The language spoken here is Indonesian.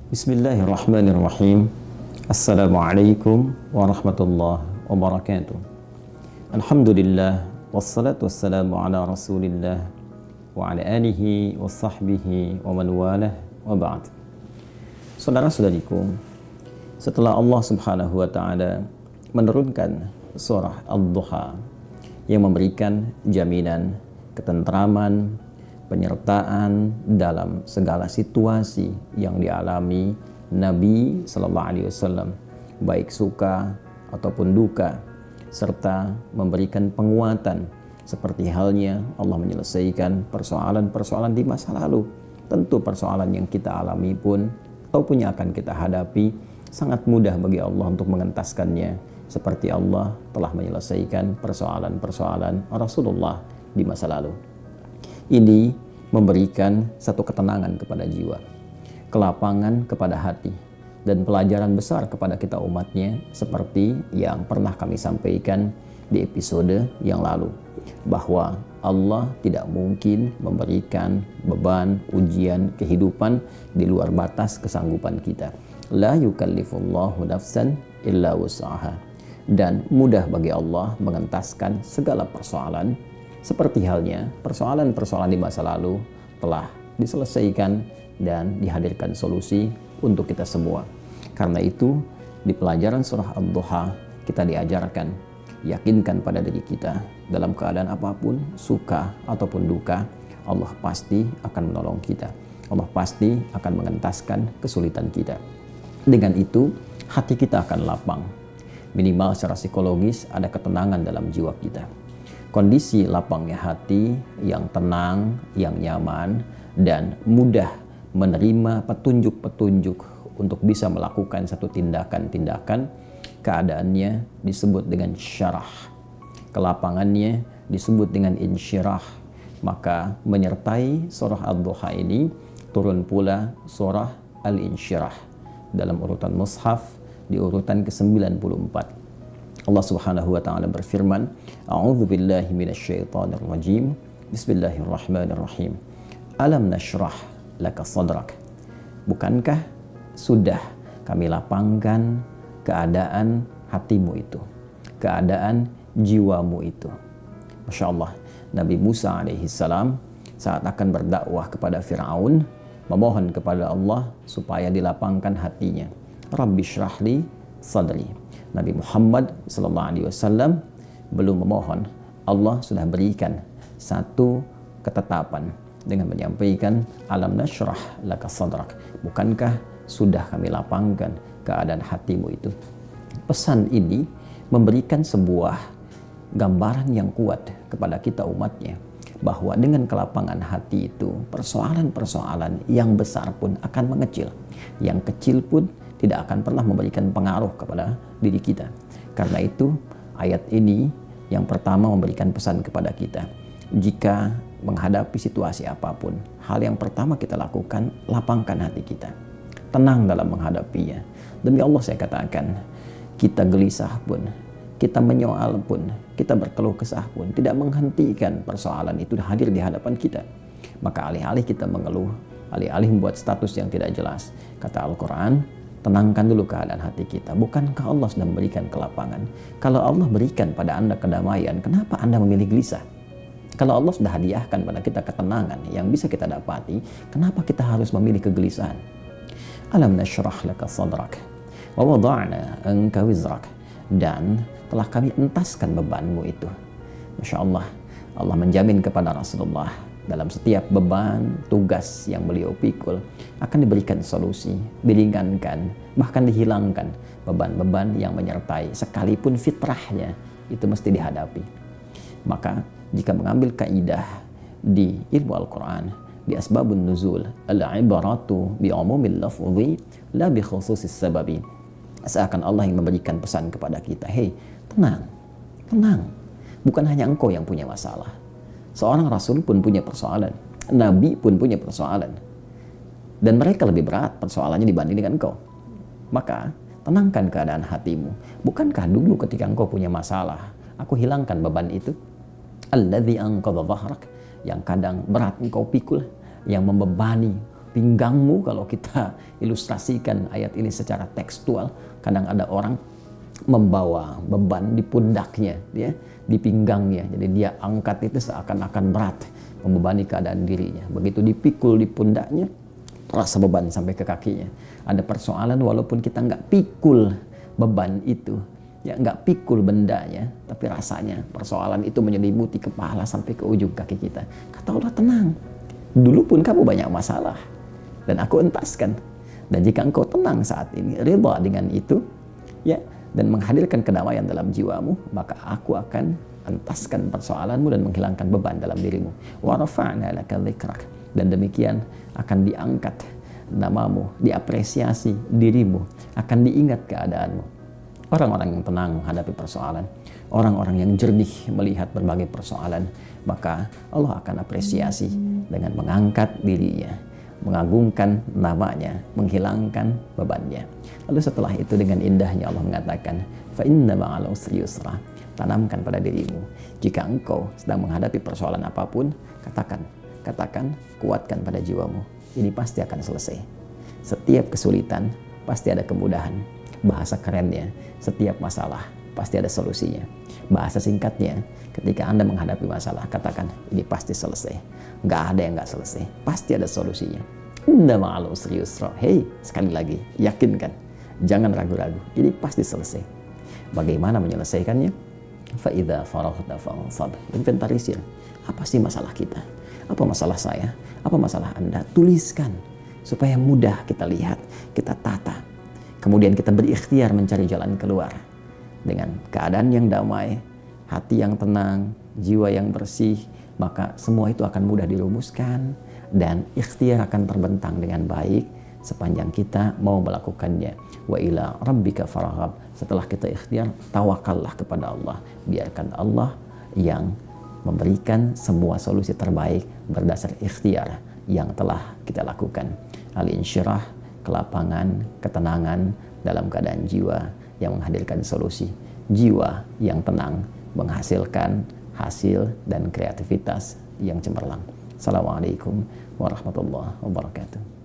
Bismillahirrahmanirrahim. Assalamualaikum warahmatullahi wabarakatuh. Alhamdulillah wassalatu wassalamu ala Rasulillah wa ala alihi wa sahbihi wa man walah wa ba'd. Saudara-saudariku, setelah Allah Subhanahu wa taala menurunkan surah Ad-Duha yang memberikan jaminan ketentraman, penyertaan dalam segala situasi yang dialami Nabi Sallallahu Alaihi Wasallam, baik suka ataupun duka, serta memberikan penguatan seperti halnya Allah menyelesaikan persoalan-persoalan di masa lalu. Tentu persoalan yang kita alami pun ataupun yang akan kita hadapi sangat mudah bagi Allah untuk mengentaskannya, seperti Allah telah menyelesaikan persoalan-persoalan Rasulullah di masa lalu. Ini memberikan satu ketenangan kepada jiwa, kelapangan kepada hati, dan pelajaran besar kepada kita umatnya, seperti yang pernah kami sampaikan di episode yang lalu, bahwa Allah tidak mungkin memberikan beban, ujian, kehidupan di luar batas kesanggupan kita. La yukallifullahu nafsan illa wus'aha. Dan mudah bagi Allah mengentaskan segala persoalan, seperti halnya persoalan-persoalan di masa lalu telah diselesaikan dan dihadirkan solusi untuk kita semua. Karena itu, di pelajaran surah Ad-Duha kita diajarkan, yakinkan pada diri kita dalam keadaan apapun, suka ataupun duka, Allah pasti akan menolong kita. Allah pasti akan mengentaskan kesulitan kita. Dengan itu, hati kita akan lapang. Minimal secara psikologis ada ketenangan dalam jiwa kita. Kondisi lapangnya hati yang tenang, yang nyaman, dan mudah menerima petunjuk-petunjuk untuk bisa melakukan satu tindakan-tindakan, keadaannya disebut dengan syarah. Kelapangannya disebut dengan insyirah. Maka menyertai surah Ad-Duha ini turun pula surah Al-Insyirah dalam urutan mushaf di urutan ke-94. Allah Subhanahu wa taala berfirman, A'udzu billahi minasyaitonir rajim. Bismillahirrahmanirrahim. Alam nashrah laka sadrak. Bukankah sudah kami lapangkan keadaan hatimu itu, keadaan jiwamu itu. Masya Allah, Nabi Musa alaihi salam saat akan berdakwah kepada Fir'aun memohon kepada Allah supaya dilapangkan hatinya. Rabbi syrahli sadri. Nabi Muhammad SAW belum memohon, Allah sudah berikan satu ketetapan dengan menyampaikan alam nashrah laka sadrak. Bukankah sudah kami lapangkan keadaan hatimu itu? Pesan ini memberikan sebuah gambaran yang kuat kepada kita umatnya, bahwa dengan kelapangan hati itu, persoalan-persoalan yang besar pun akan mengecil, yang kecil pun tidak akan pernah memberikan pengaruh kepada diri kita. Karena itu, ayat ini yang pertama memberikan pesan kepada kita. Jika menghadapi situasi apapun, hal yang pertama kita lakukan, lapangkan hati kita. Tenang dalam menghadapinya. Demi Allah saya katakan, kita gelisah pun, kita menyoal pun, kita berkeluh kesah pun, tidak menghentikan persoalan itu hadir di hadapan kita. Maka alih-alih kita mengeluh, alih-alih membuat status yang tidak jelas, kata Al-Quran, tenangkan dulu keadaan hati kita. Bukankah Allah sudah memberikan kelapangan? Kalau Allah berikan pada Anda kedamaian, kenapa Anda memilih gelisah? Kalau Allah sudah hadiahkan pada kita ketenangan yang bisa kita dapati, kenapa kita harus memilih kegelisahan? Alam nashrah laka sadrak wa wada'na anka wizrak. Dan telah kami entaskan bebanmu itu. Masya Allah, Allah menjamin kepada Rasulullah dalam setiap beban, tugas yang beliau pikul akan diberikan solusi, diringankan, bahkan dihilangkan beban-beban yang menyertai, sekalipun fitrahnya itu mesti dihadapi. Maka jika mengambil kaidah di ilmu Al-Quran, di asbabun nuzul, al-ibaratu bi'umumil lafzi la bi khususis sababi. Seakan Allah yang memberikan pesan kepada kita, hei, tenang, tenang. Bukan hanya engkau yang punya masalah. Seorang Rasul pun punya persoalan. Nabi pun punya persoalan. Dan mereka lebih berat persoalannya dibanding dengan engkau. Maka, tenangkan keadaan hatimu. Bukankah dulu ketika engkau punya masalah, aku hilangkan beban itu? Alladzi anqadha dhahrak. Yang kadang berat engkau pikul, yang membebani pinggangmu, kalau kita ilustrasikan ayat ini secara tekstual, kadang ada orang membawa beban di pundaknya, ya, di pinggangnya. Jadi dia angkat itu seakan-akan berat, membebani keadaan dirinya. Begitu dipikul di pundaknya, terasa beban sampai ke kakinya. Ada persoalan walaupun kita nggak pikul beban itu, ya nggak pikul bendanya, tapi rasanya persoalan itu menyelimuti kepala sampai ke ujung kaki kita. Kata Allah, tenang. Dulu pun kamu banyak masalah dan aku entaskan. Dan jika engkau tenang saat ini, ridha dengan itu, ya, dan menghadirkan kedamaian dalam jiwamu, maka aku akan entaskan persoalanmu dan menghilangkan beban dalam dirimu. Wa rafa'na laka dzikrak. Dan demikian akan diangkat namamu, diapresiasi dirimu, akan diingat keadaanmu. Orang-orang yang tenang menghadapi persoalan, orang-orang yang jernih melihat berbagai persoalan, maka Allah akan apresiasi dengan mengangkat dirinya, mengagungkan namanya, menghilangkan bebannya. Lalu setelah itu dengan indahnya Allah mengatakan, fa inna ma'al usri yusra. Tanamkan pada dirimu, jika engkau sedang menghadapi persoalan apapun, katakan, kuatkan pada jiwamu, ini pasti akan selesai. Setiap kesulitan pasti ada kemudahan. Bahasa kerennya, setiap masalah pasti ada solusinya. Bahasa singkatnya, ketika Anda menghadapi masalah, katakan, ini pasti selesai. Nggak ada yang nggak selesai, pasti ada solusinya. Inna ma'al usri yusra. Hei, sekali lagi, yakinkan, jangan ragu-ragu, ini pasti selesai. Bagaimana menyelesaikannya? Fa'idha faraghta fansab. Inventarisir, apa sih masalah kita? Apa masalah saya? Apa masalah Anda? Tuliskan supaya mudah kita lihat, kita tata. Kemudian kita berikhtiar mencari jalan keluar dengan keadaan yang damai, hati yang tenang, jiwa yang bersih, maka semua itu akan mudah dirumuskan dan ikhtiar akan terbentang dengan baik sepanjang kita mau melakukannya. Wa ila rabbika farghab. Setelah kita ikhtiar, tawakallah kepada Allah. Biarkan Allah yang memberikan semua solusi terbaik berdasar ikhtiar yang telah kita lakukan. Al-insyirah, kelapangan, ketenangan dalam keadaan jiwa yang menghadirkan solusi. Jiwa yang tenang menghasilkan hasil dan kreativitas yang cemerlang. Assalamualaikum warahmatullahi wabarakatuh.